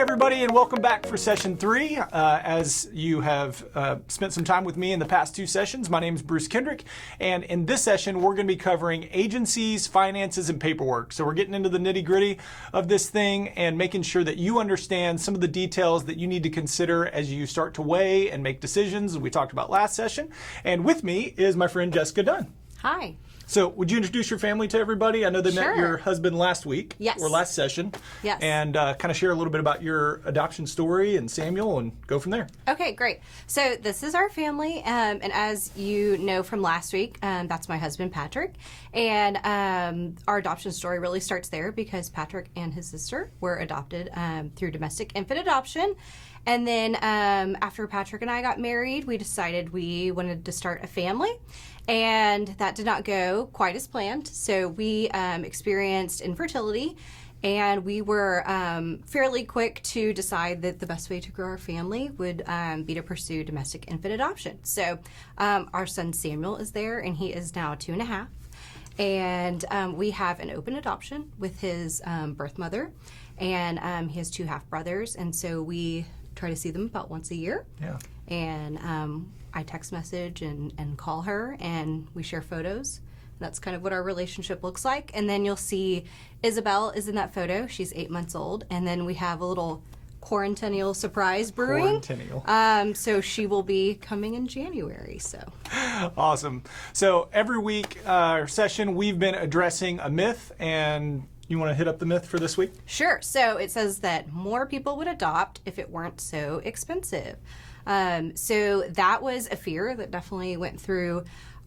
everybody, and welcome back for session 3. As you have spent some time with me in the past 2 sessions, my name is Bruce Kendrick, and in this session we're going to be covering agencies, finances, and paperwork. So we're getting into the nitty-gritty of this thing and making sure that you understand some of the details that you need to consider as you start to weigh and make decisions, as we talked about last session. And with me is my friend Jessica Dunn. Hi. So would you introduce your family to everybody? I know they met your husband last week, or last session. Yes. And kind of share a little bit about your adoption story and Samuel and go from there. Okay, great. So this is our family, and as you know from last week, that's my husband, Patrick. And our adoption story really starts there because Patrick and his sister were adopted through domestic infant adoption. And then after Patrick and I got married, we decided we wanted to start a family. And that did not go quite as planned. So we experienced infertility, and we were fairly quick to decide that the best way to grow our family would be to pursue domestic infant adoption. So our son Samuel is there, and he is now 2.5. And we have an open adoption with his birth mother, and he has 2 half brothers. And so we try to see them about once a year. Yeah. And I text message and call her, and we share photos. That's kind of what our relationship looks like. And then you'll see Isabel is in that photo. She's 8 months old. And then we have a little quarentennial surprise brewing. So she will be coming in January. So awesome. So every week our session, we've been addressing a myth, and you want to hit up the myth for this week? Sure. So it says that more people would adopt if it weren't so expensive. So that was a fear that definitely went through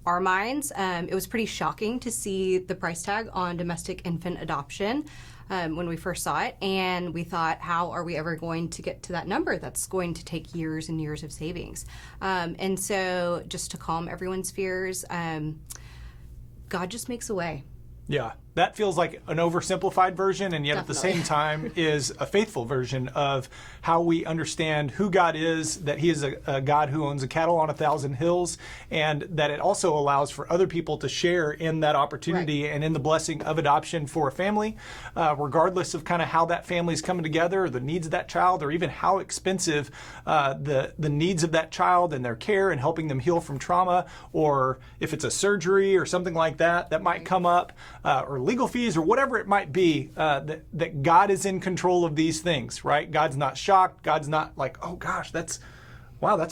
our minds. It was pretty shocking to see the price tag on domestic infant adoption when we first saw it. And we thought, how are we ever going to get to that number? That's going to take years and years of savings. And so just to calm everyone's fears, God just makes a way. Yeah, that feels like an oversimplified version, and yet Definitely. At the same time is a faithful version of how we understand who God is, that he is a God who owns a cattle on 1,000 hills, and that it also allows for other people to share in that opportunity and in the blessing of adoption for a family, regardless of kind of how that family's coming together, or the needs of that child, or even how expensive the needs of that child and their care and helping them heal from trauma, or if it's a surgery or something like that that might come up, or legal fees or whatever it might be, that God is in control of these things, right? God's not shocked. God's not like, oh gosh, that's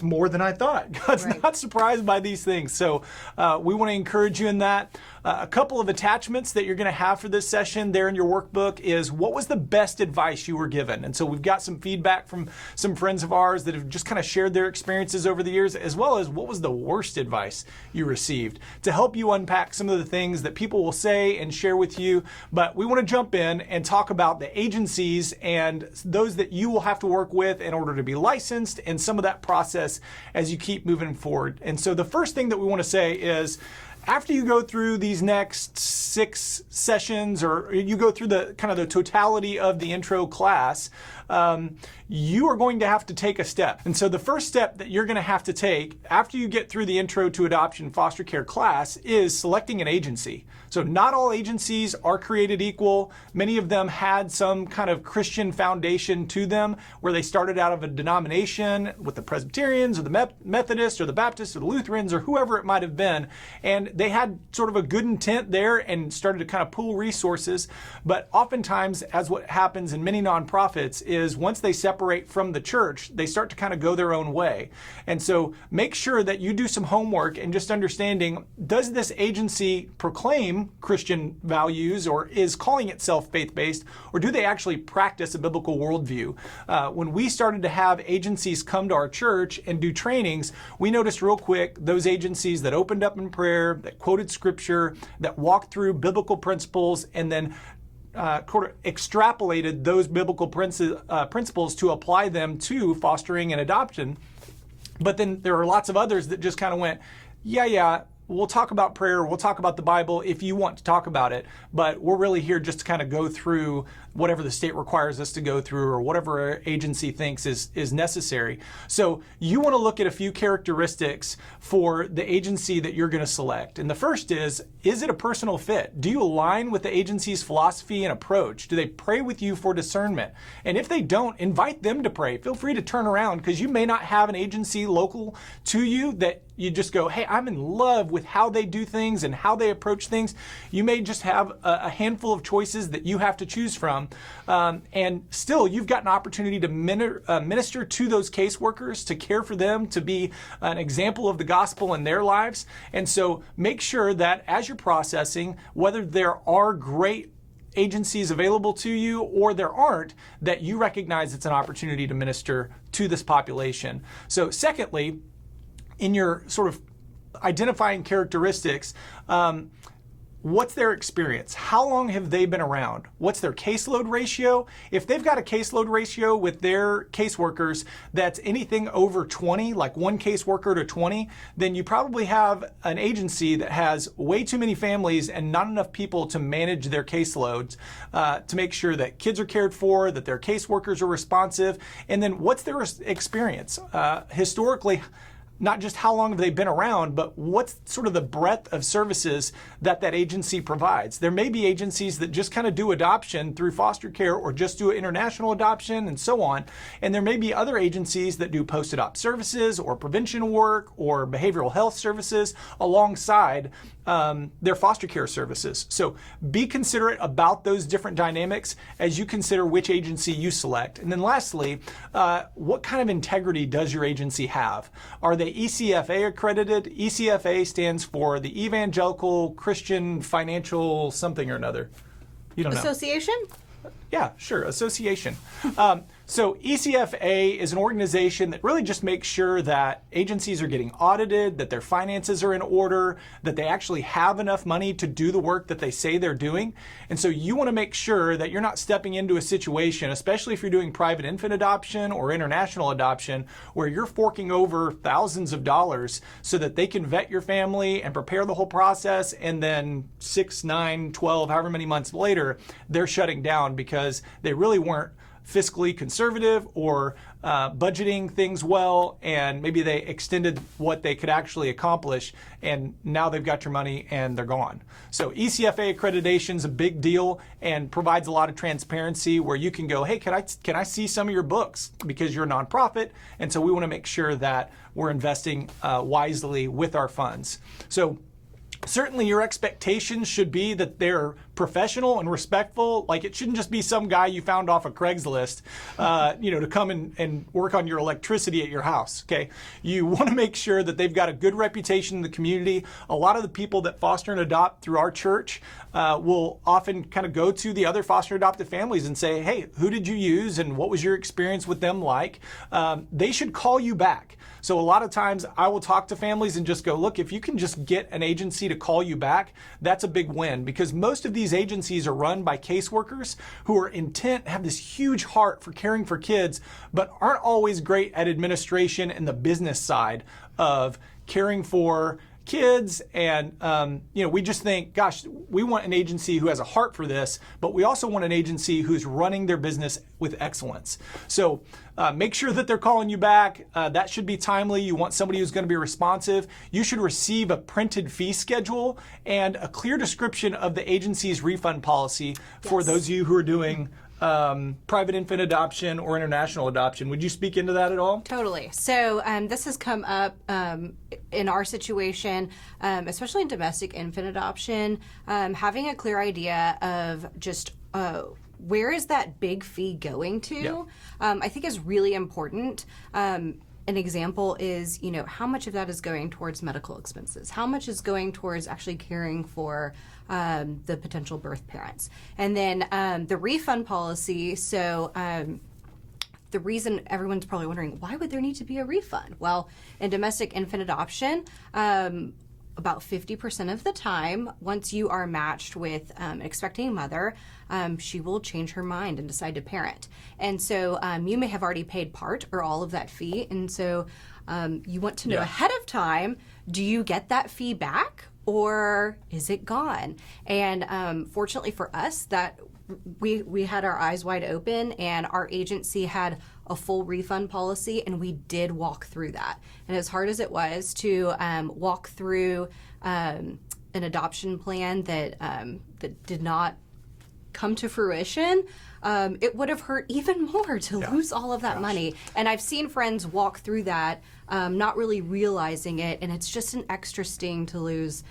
more than I thought. God's not surprised by these things. So we want to encourage you in that. A couple of attachments that you're going to have for this session there in your workbook is, what was the best advice you were given? And so we've got some feedback from some friends of ours that have just kind of shared their experiences over the years, as well as what was the worst advice you received, to help you unpack some of the things that people will say and share with you. But we want to jump in and talk about the agencies and those that you will have to work with in order to be licensed, and some of that process as you keep moving forward. And so the first thing that we want to say is, after you go through these next 6 sessions, or you go through the kind of the totality of the intro class, you are going to have to take a step. And so the first step that you're going to have to take after you get through the Intro to Adoption Foster Care class is selecting an agency. So not all agencies are created equal. Many of them had some kind of Christian foundation to them, where they started out of a denomination with the Presbyterians or the Methodists or the Baptists or the Lutherans or whoever it might have been. And they had sort of a good intent there and started to kind of pool resources. But oftentimes, as what happens in many nonprofits, is once they separate from the church, they start to kind of go their own way. And so make sure that you do some homework and just understanding, does this agency proclaim Christian values, or is calling itself faith-based, or do they actually practice a biblical worldview? When we started to have agencies come to our church and do trainings, we noticed real quick those agencies that opened up in prayer, that quoted scripture, that walked through biblical principles, and then extrapolated those biblical principles to apply them to fostering and adoption. But then there are lots of others that just kind of went, yeah, we'll talk about prayer, we'll talk about the Bible if you want to talk about it, but we're really here just to kind of go through whatever the state requires us to go through or whatever our agency thinks is necessary. So you want to look at a few characteristics for the agency that you're going to select. And the first is it a personal fit? Do you align with the agency's philosophy and approach? Do they pray with you for discernment? And if they don't, invite them to pray. Feel free to turn around, because you may not have an agency local to you that you just go, hey, I'm in love with how they do things and how they approach things. You may just have a handful of choices that you have to choose from. And still, you've got an opportunity to minister to those caseworkers, to care for them, to be an example of the gospel in their lives. And so make sure that as you're processing, whether there are great agencies available to you or there aren't, that you recognize it's an opportunity to minister to this population. So secondly, in your sort of identifying characteristics, what's their experience? How long have they been around? What's their caseload ratio? If they've got a caseload ratio with their caseworkers that's anything over 20, like one caseworker to 20, then you probably have an agency that has way too many families and not enough people to manage their caseloads, to make sure that kids are cared for, that their caseworkers are responsive. And then what's their experience? Historically, not just how long have they been around, but what's sort of the breadth of services that agency provides. There may be agencies that just kind of do adoption through foster care or just do international adoption and so on. And there may be other agencies that do post-adopt services or prevention work or behavioral health services alongside their foster care services. So be considerate about those different dynamics as you consider which agency you select. And then lastly, what kind of integrity does your agency have? Are they ECFA accredited? ECFA stands for the Evangelical Christian Financial something or another. You don't know. Association? Yeah, sure, association. So ECFA is an organization that really just makes sure that agencies are getting audited, that their finances are in order, that they actually have enough money to do the work that they say they're doing. And so you want to make sure that you're not stepping into a situation, especially if you're doing private infant adoption or international adoption, where you're forking over thousands of dollars so that they can vet your family and prepare the whole process, and then 6, 9, 12, however many months later, they're shutting down because they really weren't fiscally conservative or budgeting things well, and maybe they extended what they could actually accomplish, and now they've got your money and they're gone. So ECFA accreditation is a big deal and provides a lot of transparency where you can go, hey, can I see some of your books? Because you're a nonprofit, and so we want to make sure that we're investing wisely with our funds. So certainly your expectations should be that they're professional and respectful. Like, it shouldn't just be some guy you found off of Craigslist, to come and work on your electricity at your house, okay? You want to make sure that they've got a good reputation in the community. A lot of the people that foster and adopt through our church will often kind of go to the other foster adopted families and say, hey, who did you use and what was your experience with them like? They should call you back. So a lot of times I will talk to families and just go, look, if you can just get an agency to call you back, that's a big win, because most of these agencies are run by caseworkers who are have this huge heart for caring for kids, but aren't always great at administration and the business side of caring for kids. And, we just think, gosh, we want an agency who has a heart for this, but we also want an agency who's running their business with excellence. So make sure that they're calling you back. That should be timely. You want somebody who's going to be responsive. You should receive a printed fee schedule and a clear description of the agency's refund policy for those of you who are doing private infant adoption or international adoption. Would you speak into that at all? Totally. So this has come up in our situation, especially in domestic infant adoption, having a clear idea of just where is that big fee going to, I think is really important. An example is, how much of that is going towards medical expenses? How much is going towards actually caring for the potential birth parents? And then the refund policy. So the reason everyone's probably wondering, why would there need to be a refund? Well, in domestic infant adoption, about 50% of the time, once you are matched with an expecting mother, she will change her mind and decide to parent. And so you may have already paid part or all of that fee. And so you want to know ahead of time, do you get that fee back or is it gone? And fortunately for us, that we had our eyes wide open, and our agency had a full refund policy, and we did walk through that. And as hard as it was to walk through an adoption plan that did not come to fruition, it would have hurt even more to lose all of that money. And I've seen friends walk through that, not really realizing it, and it's just an extra sting to lose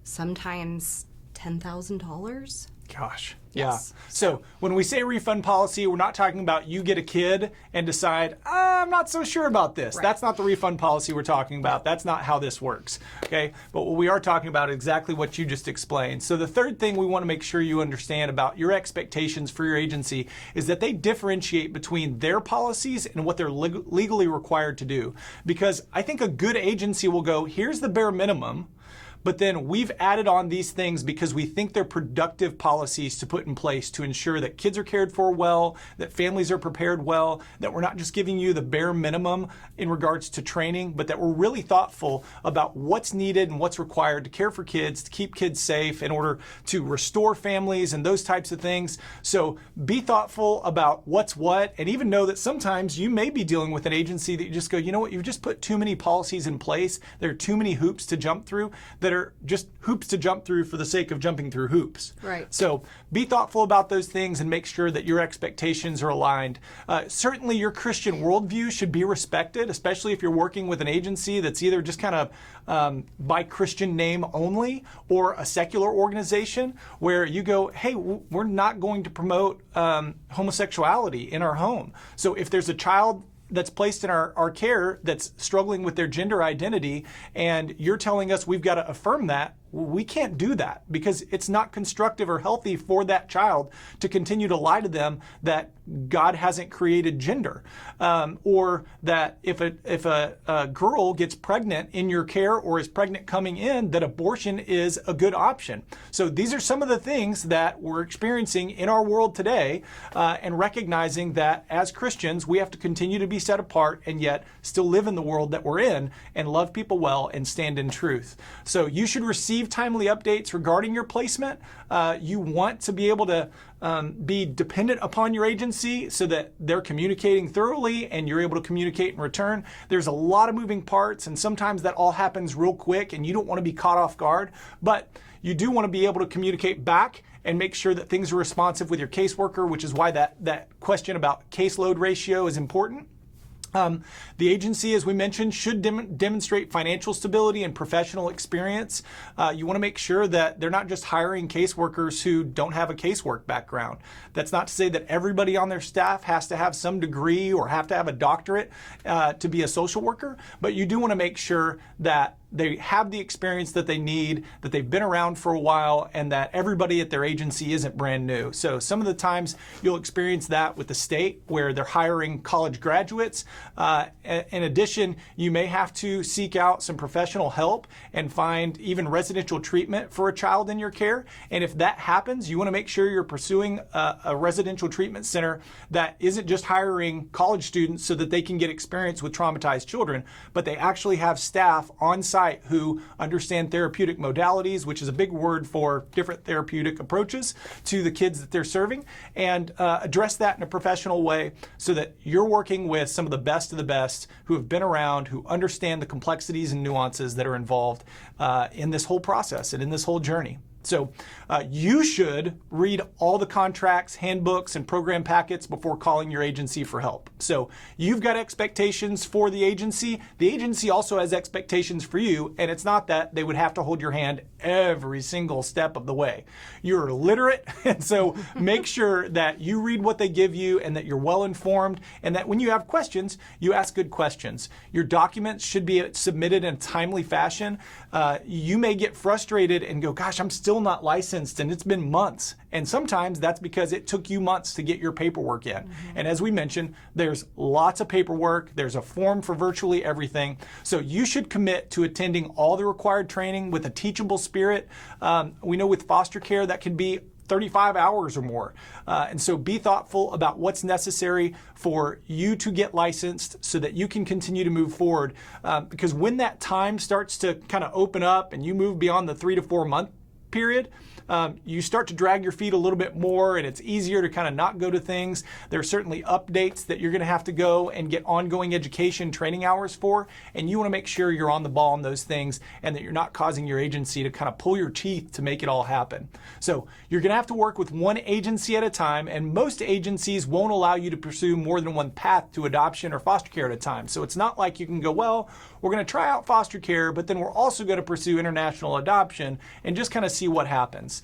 sometimes $10,000. Gosh. Yes. Yeah. So when we say refund policy, we're not talking about you get a kid and decide, I'm not so sure about this. Right. That's not the refund policy we're talking about. That's not how this works. Okay. But what we are talking about is exactly what you just explained. So the third thing we want to make sure you understand about your expectations for your agency is that they differentiate between their policies and what they're legally required to do. Because I think a good agency will go, here's the bare minimum, but then we've added on these things because we think they're productive policies to put in place to ensure that kids are cared for well, that families are prepared well, that we're not just giving you the bare minimum in regards to training, but that we're really thoughtful about what's needed and what's required to care for kids, to keep kids safe in order to restore families and those types of things. So be thoughtful about what's what, and even know that sometimes you may be dealing with an agency that you just go, you know what, you've just put too many policies in place. There are too many hoops to jump through that are just hoops to jump through for the sake of jumping through hoops. Right. So be thoughtful about those things and make sure that your expectations are aligned. Certainly your Christian worldview should be respected, especially if you're working with an agency that's either just kind of by Christian name only or a secular organization where you go, hey, we're not going to promote homosexuality in our home. So if there's a child that's placed in our care that's struggling with their gender identity, and you're telling us we've got to affirm that, we can't do that because it's not constructive or healthy for that child to continue to lie to them that God hasn't created gender, or that if a girl gets pregnant in your care or is pregnant coming in, that abortion is a good option. So these are some of the things that we're experiencing in our world today, and recognizing that as Christians we have to continue to be set apart and yet still live in the world that we're in and love people well and stand in truth. So you should receive timely updates regarding your placement. You want to be able to be dependent upon your agency so that they're communicating thoroughly and you're able to communicate in return. There's a lot of moving parts, and sometimes that all happens real quick and you don't want to be caught off guard, but you do want to be able to communicate back and make sure that things are responsive with your caseworker, which is why that question about caseload ratio is important. The agency, as we mentioned, should demonstrate financial stability and professional experience. You want to make sure that they're not just hiring caseworkers who don't have a casework background. That's not to say that everybody on their staff has to have some degree or have to have a doctorate to be a social worker, but you do want to make sure that they have the experience that they need, that they've been around for a while, and that everybody at their agency isn't brand new. So some of the times you'll experience that with the state where they're hiring college graduates. In addition, you may have to seek out some professional help and find even residential treatment for a child in your care. And if that happens, you want to make sure you're pursuing a residential treatment center that isn't just hiring college students so that they can get experience with traumatized children, but they actually have staff on site who understand therapeutic modalities, which is a big word for different therapeutic approaches to the kids that they're serving, and address that in a professional way so that you're working with some of the best of the best who have been around, who understand the complexities and nuances that are involved in this whole process and in this whole journey. So you should read all the contracts, handbooks, and program packets before calling your agency for help. So you've got expectations for the agency. The agency also has expectations for you, and it's not that they would have to hold your hand every single step of the way. You're literate, and so make sure that you read what they give you and that you're well informed, and that when you have questions, you ask good questions. Your documents should be submitted in a timely fashion. You may get frustrated and go, gosh, I'm still still not licensed and it's been months. And sometimes that's because it took you months to get your paperwork in. And as we mentioned, there's lots of paperwork. There's a form for virtually everything. So you should commit to attending all the required training with a teachable spirit. We know with foster care that can be 35 hours or more. And so be thoughtful about what's necessary for you to get licensed so that you can continue to move forward. Because when that time starts to kind of open up and you move beyond the 3 to 4 month period, you start to drag your feet a little bit more, and it's easier to kind of not go to things. There are certainly updates that you're going to have to go and get ongoing education training hours for, and you want to make sure you're on the ball on those things and that you're not causing your agency to kind of pull your teeth to make it all happen. So you're going to have to work with one agency at a time, and most agencies won't allow you to pursue more than one path to adoption or foster care at a time. So it's not like you can go, well, we're going to try out foster care, but then we're also going to pursue international adoption and just kind of see what happens.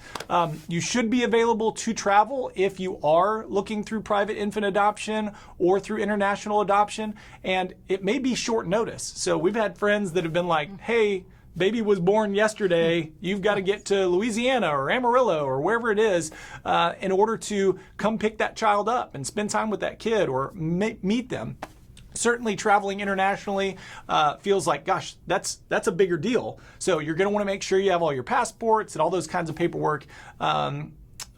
You should be available to travel if you are looking through private infant adoption or through international adoption, and it may be short notice. So we've had friends that have been like, hey, baby was born yesterday, you've got to get to Louisiana or Amarillo or wherever it is in order to come pick that child up and spend time with that kid or meet them. Certainly traveling internationally feels like, gosh, that's a bigger deal. So you're going to want to make sure you have all your passports and all those kinds of paperwork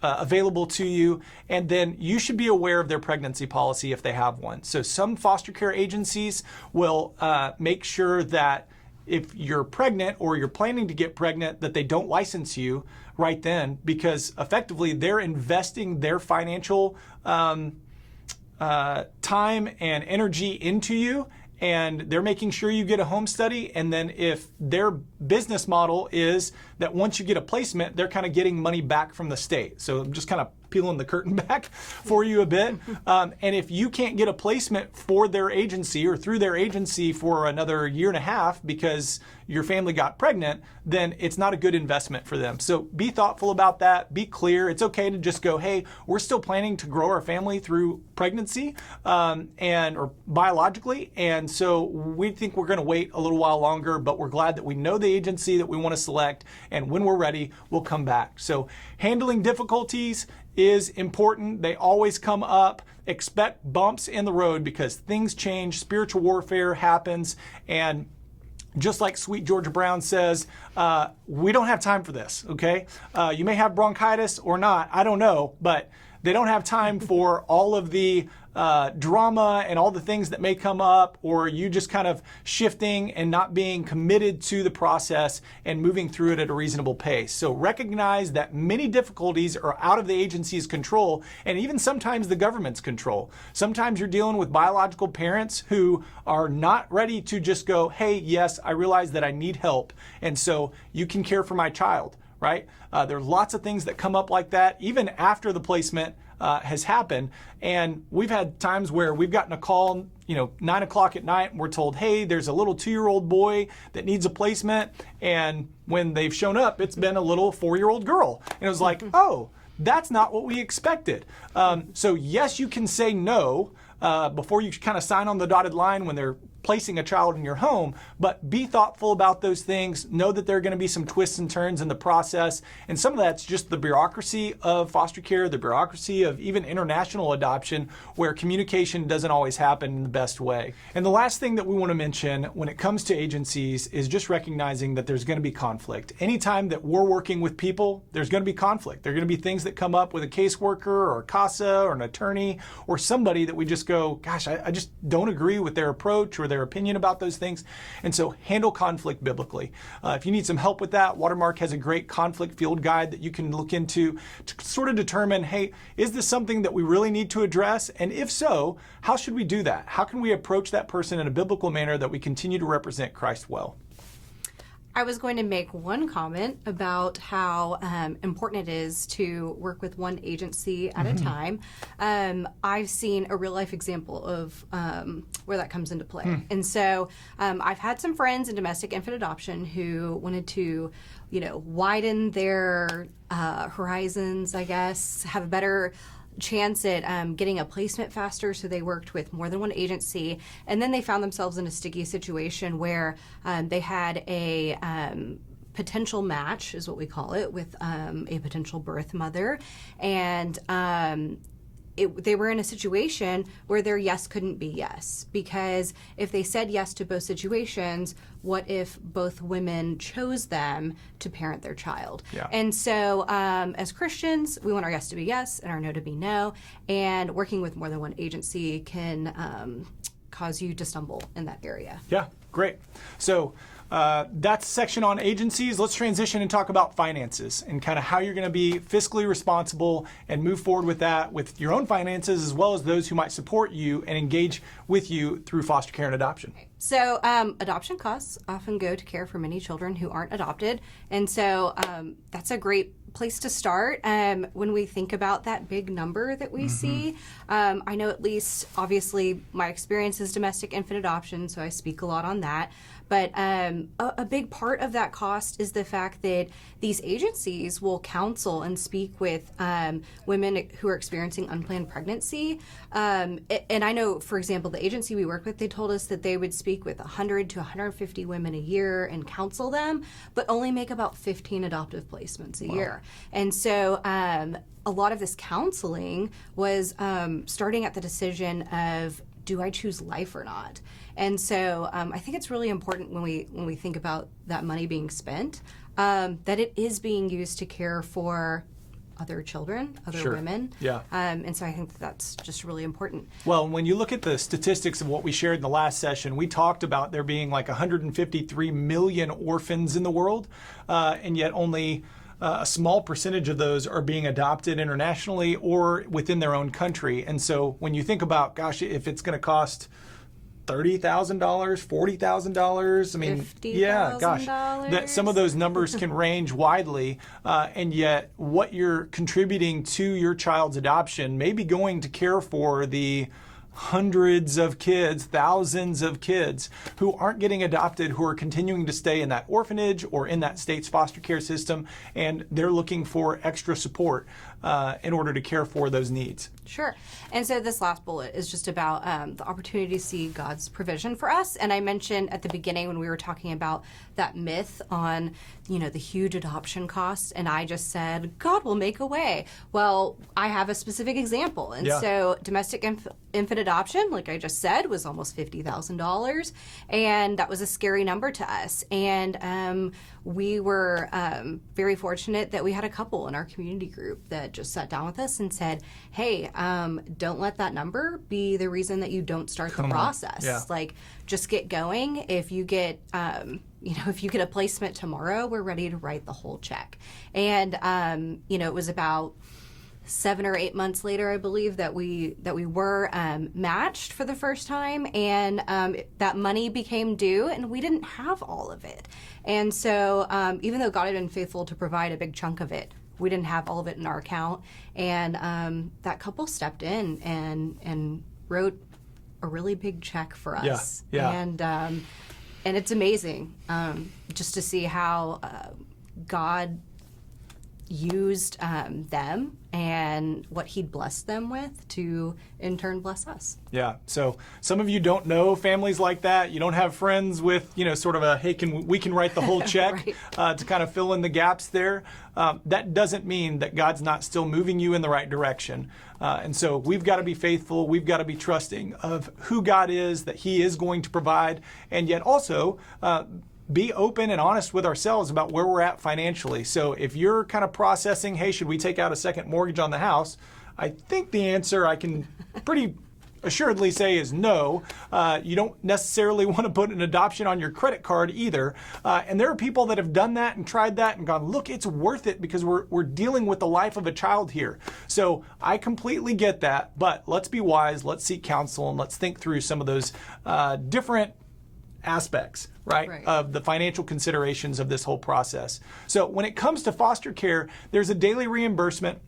available to you. And then you should be aware of their pregnancy policy if they have one. So some foster care agencies will make sure that if you're pregnant or you're planning to get pregnant, that they don't license you right then, because effectively they're investing their financial time and energy into you, and they're making sure you get a home study. And then if their business model is that once you get a placement, they're kind of getting money back from the state. So I'm just kind of peeling the curtain back for you a bit. And if you can't get a placement for their agency or through their agency for another year and a half because your family got pregnant, then it's not a good investment for them. So be thoughtful about that. Be clear. It's okay to just go, hey, we're still planning to grow our family through pregnancy or biologically. And so we think we're going to wait a little while longer, but we're glad that we know the agency that we want to select. And when we're ready, we'll come back. So handling difficulties is important. They always come up. Expect bumps in the road because things change. Spiritual warfare happens. And just like Sweet Georgia Brown says, we don't have time for this, okay? You may have bronchitis or not, I don't know, but they don't have time for all of the drama and all the things that may come up, or you just kind of shifting and not being committed to the process and moving through it at a reasonable pace. So recognize that many difficulties are out of the agency's control and even sometimes the government's control. Sometimes you're dealing with biological parents who are not ready to just go, hey, yes, I realize that I need help, and so you can care for my child, right? There's lots of things that come up like that even after the placement has happened. And we've had times where we've gotten a call, 9 o'clock at night, and we're told, hey, there's a little 2-year-old boy that needs a placement. And when they've shown up, it's been a little 4-year-old girl. And it was like, oh, that's not what we expected. So yes, you can say no before you kind of sign on the dotted line when they're placing a child in your home, but be thoughtful about those things. Know that there are going to be some twists and turns in the process, and some of that's just the bureaucracy of foster care, the bureaucracy of even international adoption, where communication doesn't always happen in the best way. And the last thing that we want to mention when it comes to agencies is just recognizing that there's going to be conflict. Anytime that we're working with people, there's going to be conflict. There are going to be things that come up with a caseworker or a CASA or an attorney or somebody that we just go, gosh, I just don't agree with their approach or their opinion about those things. And so handle conflict biblically. If you need some help with that, Watermark has a great conflict field guide that you can look into to sort of determine, hey, is this something that we really need to address? And if so, how should we do that? How can we approach that person in a biblical manner that we continue to represent Christ well? I was going to make one comment about how important it is to work with one agency at a time. I've seen a real life example of where that comes into play. And so I've had some friends in domestic infant adoption who wanted to, widen their horizons, I guess, have a better chance at getting a placement faster, so they worked with more than one agency, and then they found themselves in a sticky situation where they had a potential match, is what we call it, with a potential birth mother. And they were in a situation where their yes couldn't be yes, because if they said yes to both situations, what if both women chose them to parent their child? Yeah. And so as Christians, we want our yes to be yes and our no to be no, and working with more than one agency can cause you to stumble in that area. Yeah, great. So that's section on agencies. Let's transition and talk about finances and kind of how you're going to be fiscally responsible and move forward with that, with your own finances, as well as those who might support you and engage with you through foster care and adoption. So adoption costs often go to care for many children who aren't adopted. And so that's a great place to start when we think about that big number that we see. I know, at least, obviously, my experience is domestic infant adoption, so I speak a lot on that. But a big part of that cost is the fact that these agencies will counsel and speak with women who are experiencing unplanned pregnancy. And I know, for example, the agency we work with, they told us that they would speak with 100 to 150 women a year and counsel them, but only make about 15 adoptive placements a year. And so a lot of this counseling was starting at the decision of, do I choose life or not? And so I think it's really important when we think about that money being spent, that it is being used to care for other children, other women. Yeah. And so I think that's just really important. Well, when you look at the statistics of what we shared in the last session, we talked about there being like 153 million orphans in the world, and yet only a small percentage of those are being adopted internationally or within their own country. And so when you think about, gosh, if it's going to cost $30,000, $40,000, I mean, yeah, gosh, that some of those numbers can range widely, and yet what you're contributing to your child's adoption may be going to care for the hundreds of kids, thousands of kids who aren't getting adopted, who are continuing to stay in that orphanage or in that state's foster care system, and they're looking for extra support in order to care for those needs. Sure. And so this last bullet is just about the opportunity to see God's provision for us. And I mentioned at the beginning when we were talking about that myth on, the huge adoption costs, and I just said, God will make a way. Well, I have a specific example. And so domestic infant adoption, like I just said, was almost $50,000. And that was a scary number to us. And we were very fortunate that we had a couple in our community group that just sat down with us and said, hey, don't let that number be the reason that you don't start the process. Yeah. Like, just get going. If you get, if you get a placement tomorrow, we're ready to write the whole check. And, it was about 7 or 8 months later, I believe, that we were matched for the first time, and that money became due, and we didn't have all of it. And so even though God had been faithful to provide a big chunk of it, we didn't have all of it in our account. And that couple stepped in and wrote a really big check for us. Yeah. And it's amazing just to see how God used them and what he'd blessed them with to in turn bless us. Yeah. So some of you don't know families like that. You don't have friends with, sort of a, hey, we can write the whole check right. To kind of fill in the gaps there. That doesn't mean that God's not still moving you in the right direction. And so we've got to be faithful. We've got to be trusting of who God is, that he is going to provide, and yet also be open and honest with ourselves about where we're at financially. So if you're kind of processing, hey, should we take out a second mortgage on the house? I think the answer I can pretty assuredly say is no. You don't necessarily want to put an adoption on your credit card either. And there are people that have done that and tried that and gone, look, it's worth it because we're dealing with the life of a child here. So I completely get that, but let's be wise, let's seek counsel, and let's think through some of those different aspects, right, of the financial considerations of this whole process. So when it comes to foster care, there's a daily reimbursement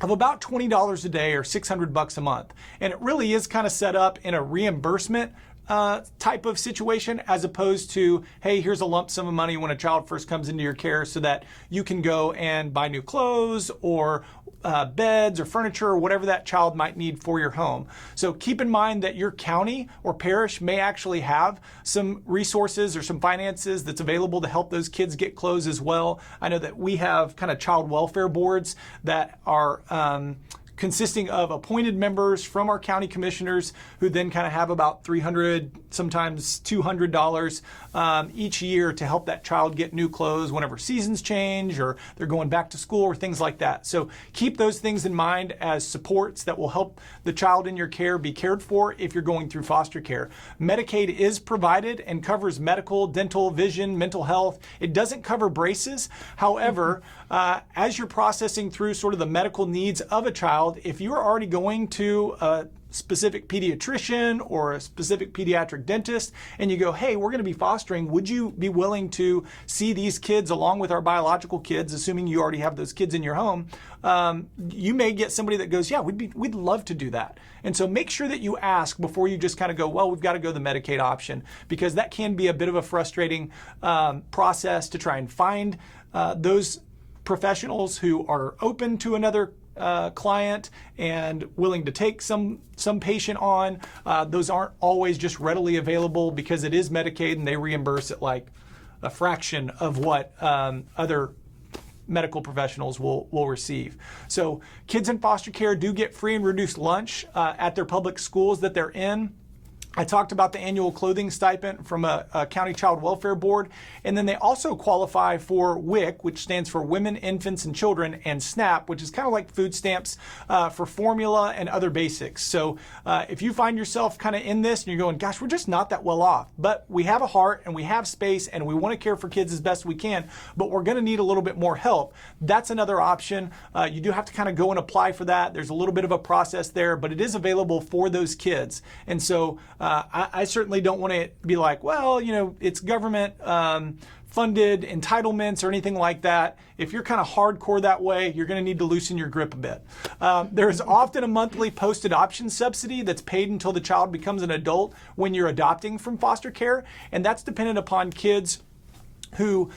of about $20 a day or $600 a month. And it really is kind of set up in a reimbursement type of situation, as opposed to, hey, here's a lump sum of money when a child first comes into your care so that you can go and buy new clothes or beds or furniture or whatever that child might need for your home. So keep in mind that your county or parish may actually have some resources or some finances that's available to help those kids get clothes as well. I know that we have kind of child welfare boards that are consisting of appointed members from our county commissioners who then kind of have about $300, sometimes $200 each year to help that child get new clothes whenever seasons change or they're going back to school or things like that. So keep those things in mind as supports that will help the child in your care be cared for if you're going through foster care. Medicaid is provided and covers medical, dental, vision, mental health. It doesn't cover braces. However, as you're processing through sort of the medical needs of a child, if you are already going to a specific pediatrician or a specific pediatric dentist and you go, hey, we're going to be fostering, would you be willing to see these kids along with our biological kids, assuming you already have those kids in your home? You may get somebody that goes, yeah, we'd love to do that. And so make sure that you ask before you just kind of go, well, we've got to go the Medicaid option, because that can be a bit of a frustrating process to try and find those professionals who are open to another client and willing to take some patient on. Those aren't always just readily available because it is Medicaid and they reimburse at like a fraction of what other medical professionals will receive. So kids in foster care do get free and reduced lunch at their public schools that they're in. I talked about the annual clothing stipend from a county child welfare board, and then they also qualify for WIC, which stands for Women, Infants, and Children, and SNAP, which is kind of like food stamps for formula and other basics. So if you find yourself kind of in this and you're going, gosh, we're just not that well off, but we have a heart and we have space and we want to care for kids as best we can, but we're going to need a little bit more help, that's another option. You do have to kind of go and apply for that. There's a little bit of a process there, but it is available for those kids. And so I certainly don't want to be like, well, you know, it's government funded entitlements or anything like that. If you're kind of hardcore that way, you're going to need to loosen your grip a bit. There is often a monthly post-adoption subsidy that's paid until the child becomes an adult when you're adopting from foster care, and that's dependent upon kids who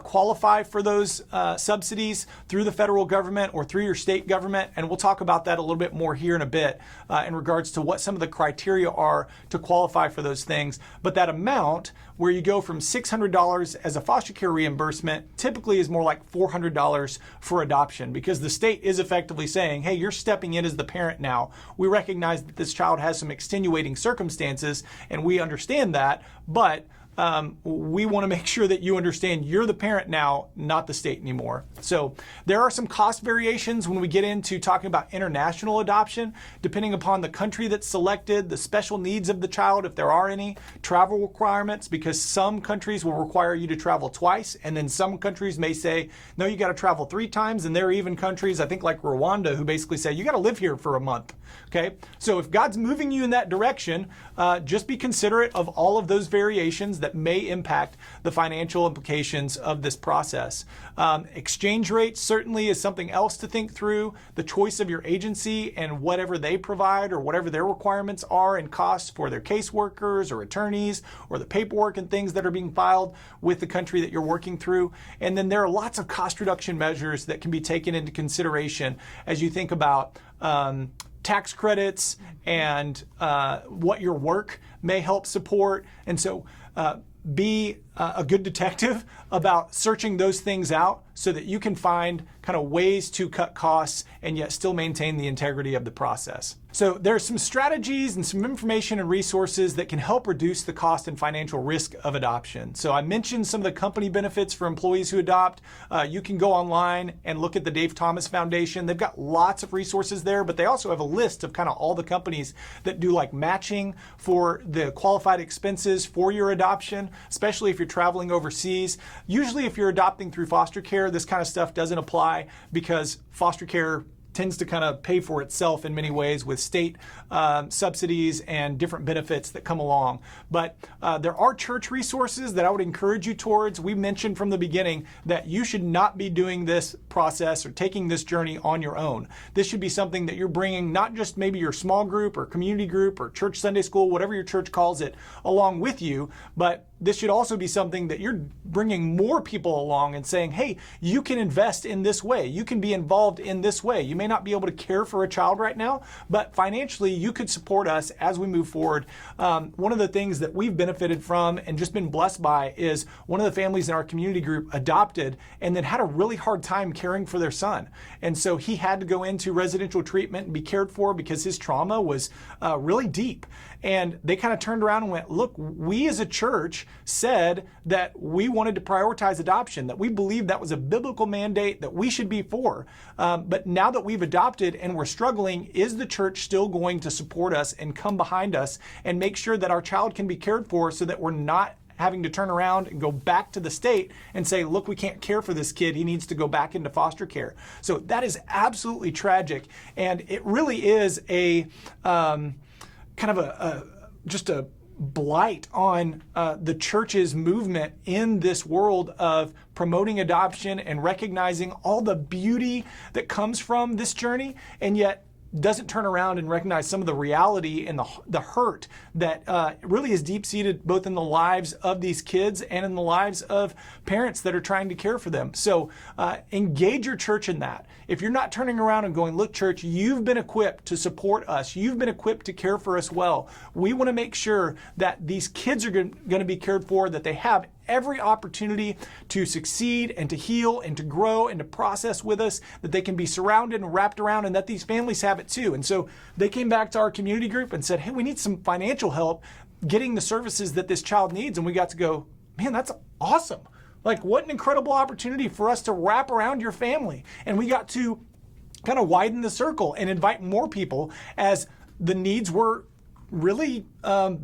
qualify for those subsidies through the federal government or through your state government. And we'll talk about that a little bit more here in a bit in regards to what some of the criteria are to qualify for those things. But that amount where you go from $600 as a foster care reimbursement typically is more like $400 for adoption, because the state is effectively saying, hey, you're stepping in as the parent now. We recognize that this child has some extenuating circumstances and we understand that, but we want to make sure that you understand you're the parent now, not the state anymore. So there are some cost variations when we get into talking about international adoption, depending upon the country that's selected, the special needs of the child, if there are any, travel requirements, because some countries will require you to travel twice, and then some countries may say, no, you got to travel 3 times, and there are even countries, I think like Rwanda, who basically say, you got to live here for a month. Okay, so if God's moving you in that direction, just be considerate of all of those variations that may impact the financial implications of this process. Exchange rates certainly is something else to think through. The choice of your agency and whatever they provide or whatever their requirements are and costs for their caseworkers or attorneys or the paperwork and things that are being filed with the country that you're working through. And then there are lots of cost reduction measures that can be taken into consideration as you think about tax credits and what your work may help support. And so be a good detective about searching those things out so that you can find kind of ways to cut costs and yet still maintain the integrity of the process. So there's some strategies and some information and resources that can help reduce the cost and financial risk of adoption. So I mentioned some of the company benefits for employees who adopt. You can go online and look at the Dave Thomas Foundation. They've got lots of resources there, but they also have a list of kind of all the companies that do like matching for the qualified expenses for your adoption, especially if you're traveling overseas. Usually if you're adopting through foster care, this kind of stuff doesn't apply because foster care tends to kind of pay for itself in many ways with state subsidies and different benefits that come along. But there are church resources that I would encourage you towards. We mentioned from the beginning that you should not be doing this process or taking this journey on your own. This should be something that you're bringing not just maybe your small group or community group or church Sunday school, whatever your church calls it, along with you, but this should also be something that you're bringing more people along and saying, hey, you can invest in this way. You can be involved in this way. You may not be able to care for a child right now, but financially you could support us as we move forward. One of the things that we've benefited from and just been blessed by is one of the families in our community group adopted and then had a really hard time caring for their son. And so he had to go into residential treatment and be cared for because his trauma was really deep. And they kind of turned around and went, look, we as a church said that we wanted to prioritize adoption, that we believed that was a biblical mandate that we should be for. But now that we've adopted and we're struggling, is the church still going to support us and come behind us and make sure that our child can be cared for so that we're not having to turn around and go back to the state and say, look, we can't care for this kid. He needs to go back into foster care. So that is absolutely tragic. And it really is a kind of just a blight on the church's movement in this world of promoting adoption and recognizing all the beauty that comes from this journey, and yet doesn't turn around and recognize some of the reality and the hurt that really is deep-seated both in the lives of these kids and in the lives of parents that are trying to care for them. So engage your church in that. If you're not turning around and going, look, church, you've been equipped to support us. You've been equipped to care for us well. We want to make sure that these kids are going to be cared for, that they have every opportunity to succeed and to heal and to grow and to process with us, that they can be surrounded and wrapped around, and that these families have it too. And so they came back to our community group and said, hey, we need some financial help getting the services that this child needs. And we got to go, man, that's awesome. Like, what an incredible opportunity for us to wrap around your family. And we got to kind of widen the circle and invite more people as the needs were really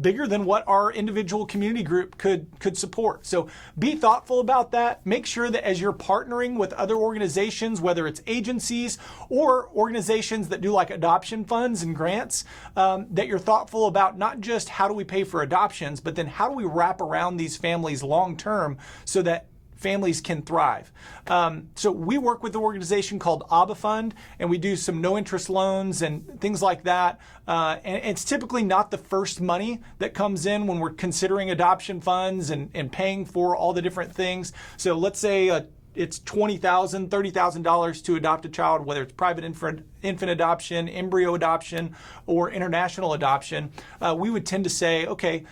bigger than what our individual community group could support. So be thoughtful about that. Make sure that as you're partnering with other organizations, whether it's agencies or organizations that do like adoption funds and grants, that you're thoughtful about not just how do we pay for adoptions, but then how do we wrap around these families long term so that families can thrive. So we work with an organization called ABBA Fund, and we do some no-interest loans and things like that. And it's typically not the first money that comes in when we're considering adoption funds and paying for all the different things. So let's say it's $20,000, $30,000 to adopt a child, whether it's private infant adoption, embryo adoption, or international adoption. We would tend to say, okay,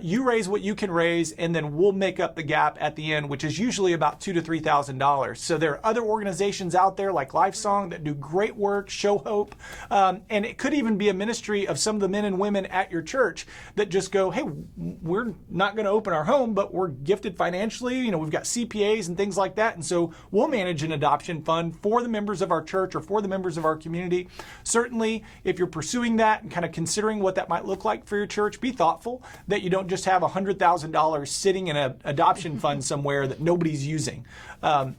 you raise what you can raise, and then we'll make up the gap at the end, which is usually about $2,000 to $3,000. So there are other organizations out there like Lifesong that do great work, Show Hope, and it could even be a ministry of some of the men and women at your church that just go, hey, we're not going to open our home, but we're gifted financially. You know, we've got CPAs and things like that, and so we'll manage an adoption fund for the members of our church or for the members of our community. Certainly, if you're pursuing that and kind of considering what that might look like for your church, be thoughtful that you don't just have $100,000 sitting in an adoption fund somewhere that nobody's using.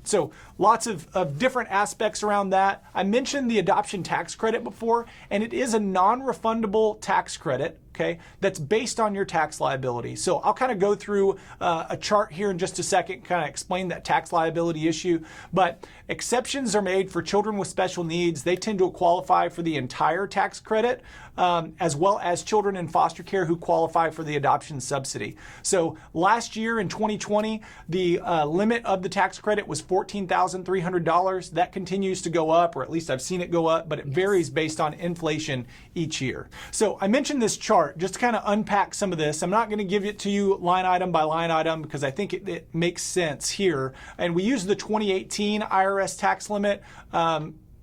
So lots of different aspects around that. I mentioned the adoption tax credit before, and it is a non-refundable tax credit, okay, that's based on your tax liability. So I'll kind of go through a chart here in just a second, kind of explain that tax liability issue. But exceptions are made for children with special needs. They tend to qualify for the entire tax credit, as well as children in foster care who qualify for the adoption subsidy. So last year in 2020, the limit of the tax credit was $14,300. That continues to go up, or at least I've seen it go up, but it varies based on inflation each year. So I mentioned this chart just to kind of unpack some of this. I'm not going to give it to you line item by line item because I think it makes sense here. And we use the 2018 IRS tax limit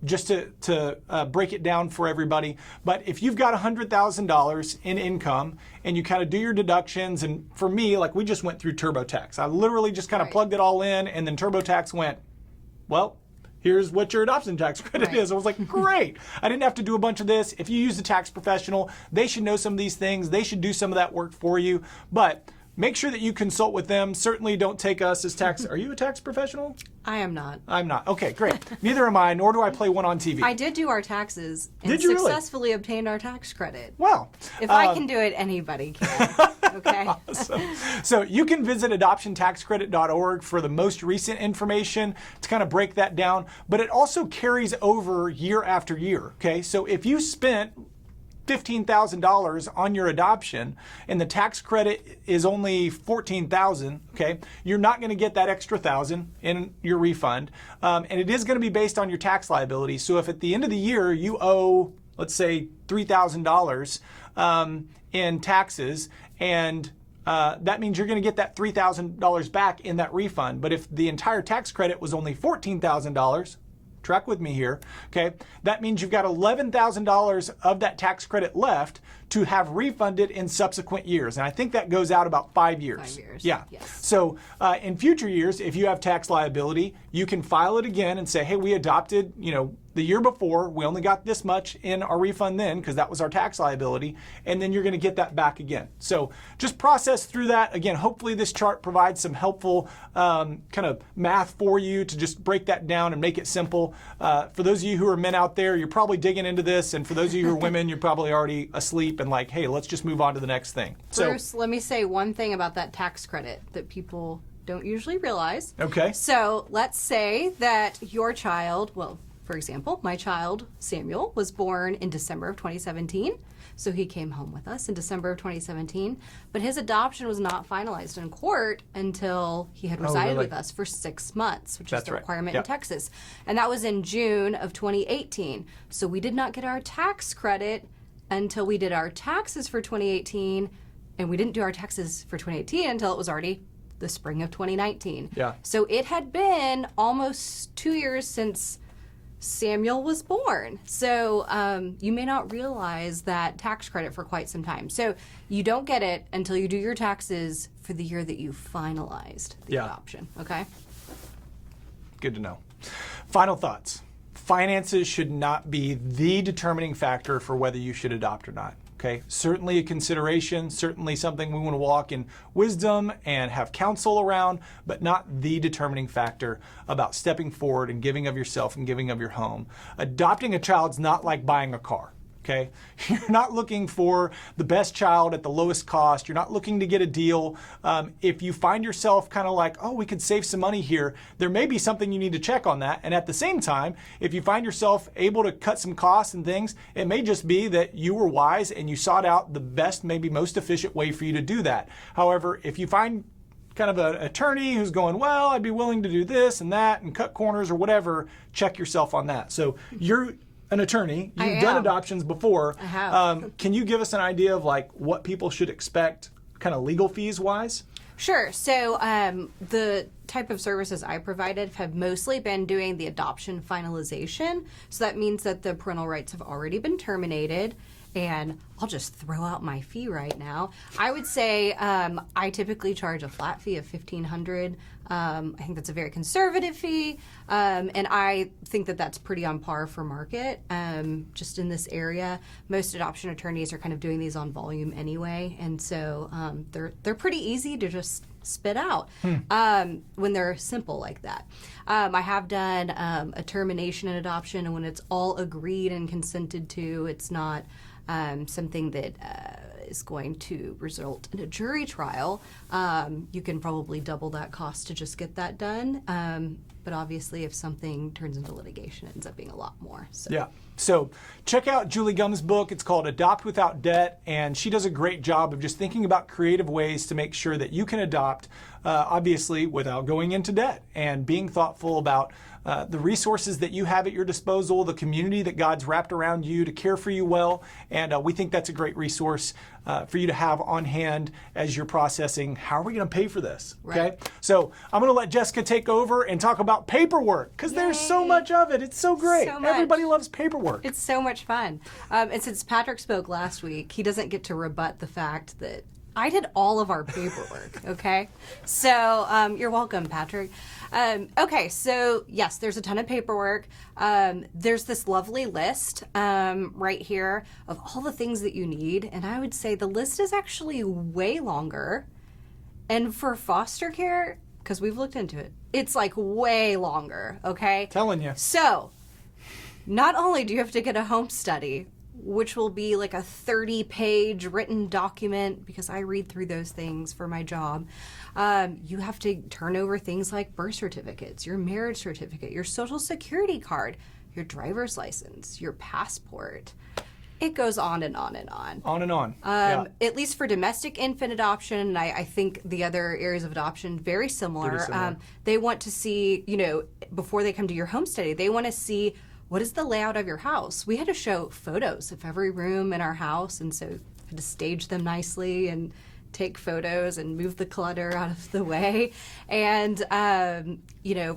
just to break it down for everybody. But if you've got $100,000 in income and you kind of do your deductions, and for me, like, we just went through TurboTax. I literally just kind of plugged it all in, and then TurboTax went, well, here's what your adoption tax credit is. I was like, great. I didn't have to do a bunch of this. If you use a tax professional, they should know some of these things. They should do some of that work for you. But make sure that you consult with them. Certainly don't take us as tax. Are you a tax professional? I am not. I'm not. Okay, great. Neither am I, nor do I play one on TV. I did do our taxes and Did you really? successfully obtained our tax credit. Well, If I can do it, anybody can. Okay. So you can visit adoptiontaxcredit.org for the most recent information to kind of break that down, but it also carries over year after year. Okay, so if you spent $15,000 on your adoption and the tax credit is only $14,000, okay, you're not going to get that extra $1,000 in your refund, and it is going to be based on your tax liability. So if at the end of the year you owe, let's say, $3,000 in taxes, and that means you're going to get that $3,000 back in that refund. But if the entire tax credit was only $14,000, track with me here, okay? That means you've got $11,000 of that tax credit left to have refunded in subsequent years. And I think that goes out about 5 years. 5 years. Yeah. Yes. So in future years, if you have tax liability, you can file it again and say, hey, we adopted, the year before, we only got this much in our refund then because that was our tax liability, and then you're going to get that back again. So just process through that. Again, hopefully this chart provides some helpful kind of math for you to just break that down and make it simple. For those of you who are men out there, you're probably digging into this, and for those of you who are women, you're probably already asleep and like, hey, let's just move on to the next thing. Bruce, let me say one thing about that tax credit that people don't usually realize. Okay. So let's say that your child, well, for example, my child, Samuel, was born in December of 2017. So he came home with us in December of 2017. But his adoption was not finalized in court until he had resided really? with us for 6 months, which is That's the right. requirement Yep. in Texas. And that was in June of 2018. So we did not get our tax credit until we did our taxes for 2018. And we didn't do our taxes for 2018 until it was already the spring of 2019. Yeah. So it had been almost 2 years since Samuel was born. So you may not realize that tax credit for quite some time. So you don't get it until you do your taxes for the year that you finalized the adoption. Okay? Good to know. Final thoughts. Finances should not be the determining factor for whether you should adopt or not. Okay, certainly a consideration, certainly something we want to walk in wisdom and have counsel around, but not the determining factor about stepping forward and giving of yourself and giving of your home. Adopting a child's not like buying a car. Okay, you're not looking for the best child at the lowest cost. You're not looking to get a deal. If you find yourself kind of like, oh, we could save some money here, there may be something you need to check on that. And at the same time, if you find yourself able to cut some costs and things, it may just be that you were wise and you sought out the best, maybe most efficient way for you to do that. However, if you find kind of an attorney who's going, well, I'd be willing to do this and that and cut corners or whatever, check yourself on that. So you're an attorney. You've done adoptions before. I have. Can you give us an idea of like what people should expect kind of legal fees wise? Sure. So the type of services I provided have mostly been doing the adoption finalization. So that means that the parental rights have already been terminated. And I'll just throw out my fee right now. I would say I typically charge a flat fee of $1,500. I think that's a very conservative fee, and I think that that's pretty on par for market. Just in this area, most adoption attorneys are kind of doing these on volume anyway, and so they're pretty easy to just spit out when they're simple like that. I have done a termination in adoption, and when it's all agreed and consented to, it's not something that is going to result in a jury trial. You can probably double that cost to just get that done. But obviously, if something turns into litigation, it ends up being a lot more. So. Yeah. So check out Julie Gumm's book. It's called Adopt Without Debt, and she does a great job of just thinking about creative ways to make sure that you can adopt, obviously, without going into debt, and being thoughtful about the resources that you have at your disposal, the community that God's wrapped around you to care for you well, and we think that's a great resource for you to have on hand as you're processing, how are we going to pay for this? Right. Okay, so I'm going to let Jessica take over and talk about paperwork, because there's so much of it. It's so great. So much. Everybody loves paperwork. It's so much fun. And since Patrick spoke last week, he doesn't get to rebut the fact that I did all of our paperwork, okay? So you're welcome, Patrick. Okay, so yes, there's a ton of paperwork. There's this lovely list right here of all the things that you need. And I would say the list is actually way longer And for foster care, because we've looked into it, it's like way longer, okay? Telling you. So, not only do you have to get a home study, which will be like a 30-page written document, because I read through those things for my job, you have to turn over things like birth certificates, your marriage certificate, your social security card, your driver's license, your passport. It goes on and on and on. On and on. At least for domestic infant adoption, and I think the other areas of adoption, very similar. Pretty similar. They want to see, before they come to your home study, they want to see what is the layout of your house. We had to show photos of every room in our house, and so had to stage them nicely and take photos and move the clutter out of the way. And,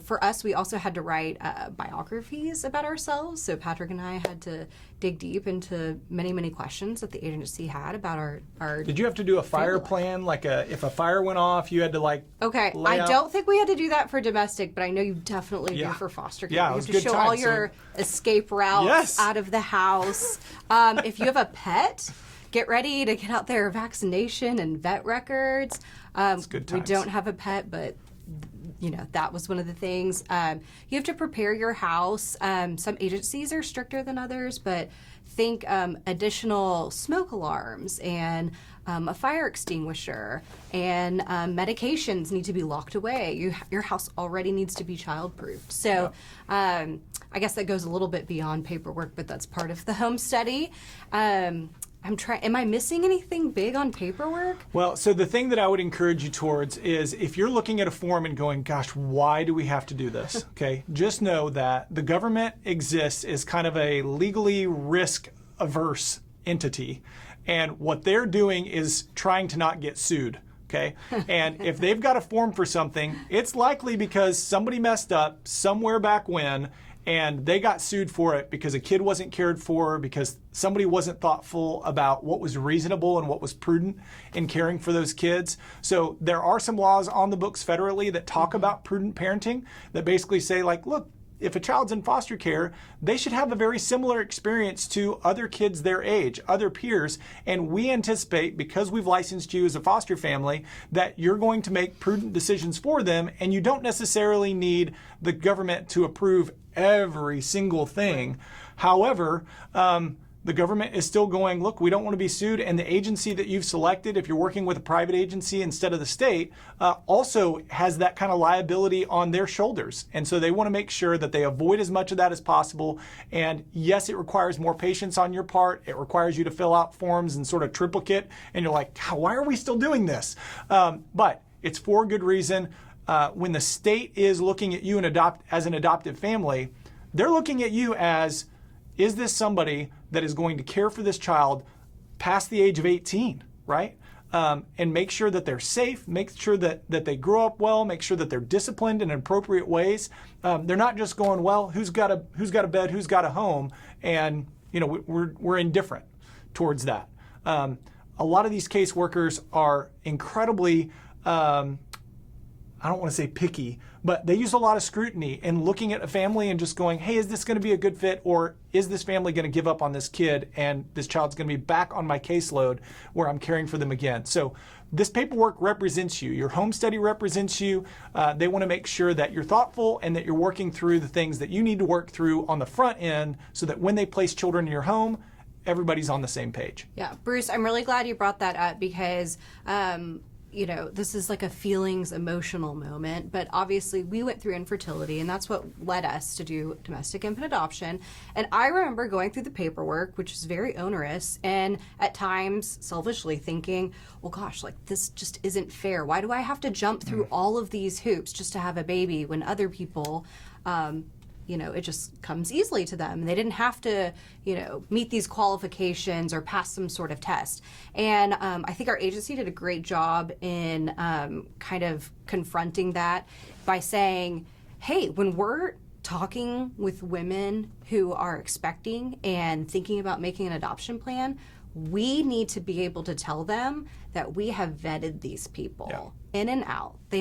for us, we also had to write biographies about ourselves. So Patrick and I had to dig deep into many, many questions that the agency had about our Did you have to do a fire plan? Like if a fire went off, you had to Okay, lay I out? don't think we had to do that for domestic, but I know you definitely do for foster care. Yeah, You it was have to good show times, all your escape routes Yes. out of the house. If you have a pet, get ready to get out their vaccination and vet records. good We times. don't have a pet, but that was one of the things. You have to prepare your house. Some agencies are stricter than others, but think additional smoke alarms and a fire extinguisher, and medications need to be locked away. Your house already needs to be child-proofed. So I guess that goes a little bit beyond paperwork, but that's part of the home study. Am I missing anything big on paperwork? Well, so the thing that I would encourage you towards is if you're looking at a form and going, gosh, why do we have to do this? Okay, just know that the government exists as kind of a legally risk-averse entity. And what they're doing is trying to not get sued. Okay. And if they've got a form for something, it's likely because somebody messed up somewhere back when, and they got sued for it because a kid wasn't cared for, because somebody wasn't thoughtful about what was reasonable and what was prudent in caring for those kids. So there are some laws on the books federally that talk about prudent parenting that basically say, look, if a child's in foster care, they should have a very similar experience to other kids their age, other peers. And we anticipate, because we've licensed you as a foster family, that you're going to make prudent decisions for them, and you don't necessarily need the government to approve every single thing. However, the government is still going, look, we don't want to be sued. And the agency that you've selected, if you're working with a private agency instead of the state, also has that kind of liability on their shoulders. And so they want to make sure that they avoid as much of that as possible. And yes, it requires more patience on your part. It requires you to fill out forms in sort of triplicate. And you're like, why are we still doing this? But it's for good reason. When the state is looking at you as an adoptive family, they're looking at you as, is this somebody that is going to care for this child past the age of 18, right? And make sure that they're safe, make sure that they grow up well, make sure that they're disciplined in appropriate ways. They're not just going, well, who's got a bed, who's got a home, and we're indifferent towards that. A lot of these caseworkers are incredibly, I don't want to say picky, but they use a lot of scrutiny in looking at a family and just going, hey, is this going to be a good fit, or is this family going to give up on this kid and this child's going to be back on my caseload where I'm caring for them again? So this paperwork represents you. Your home study represents you. They want to make sure that you're thoughtful and that you're working through the things that you need to work through on the front end so that when they place children in your home, everybody's on the same page. Yeah, Bruce, I'm really glad you brought that up because this is like a feelings, emotional moment, but obviously we went through infertility, and that's what led us to do domestic infant adoption. And I remember going through the paperwork, which is very onerous, and at times selfishly thinking, well, gosh, this just isn't fair. Why do I have to jump through all of these hoops just to have a baby when other people, it just comes easily to them. They didn't have to, meet these qualifications or pass some sort of test. And I think our agency did a great job in kind of confronting that by saying, hey, when we're talking with women who are expecting and thinking about making an adoption plan, we need to be able to tell them that we have vetted these people in and out. We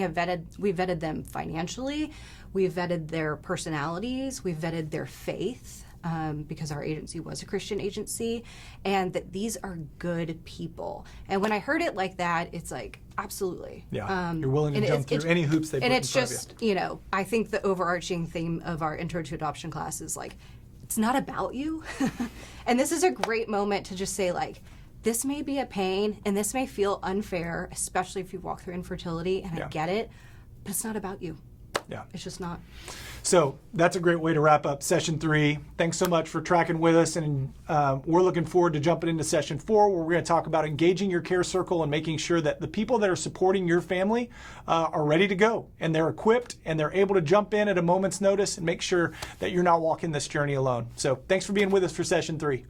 vetted them financially, we've vetted their personalities, we've vetted their faith, because our agency was a Christian agency, and that these are good people. And when I heard it like that, it's like, absolutely. Yeah, you're willing to and jump through any hoops they put and in it's front just, of you. I think the overarching theme of our Intro to Adoption class is like, it's not about you. And this is a great moment to just say, like, this may be a pain and this may feel unfair, especially if you walk through infertility, and I get it, but it's not about you. Yeah. It's just not. So that's a great way to wrap up session 3. Thanks so much for tracking with us, and we're looking forward to jumping into session 4, where we're going to talk about engaging your care circle and making sure that the people that are supporting your family are ready to go, and they're equipped, and they're able to jump in at a moment's notice and make sure that you're not walking this journey alone. So thanks for being with us for session 3.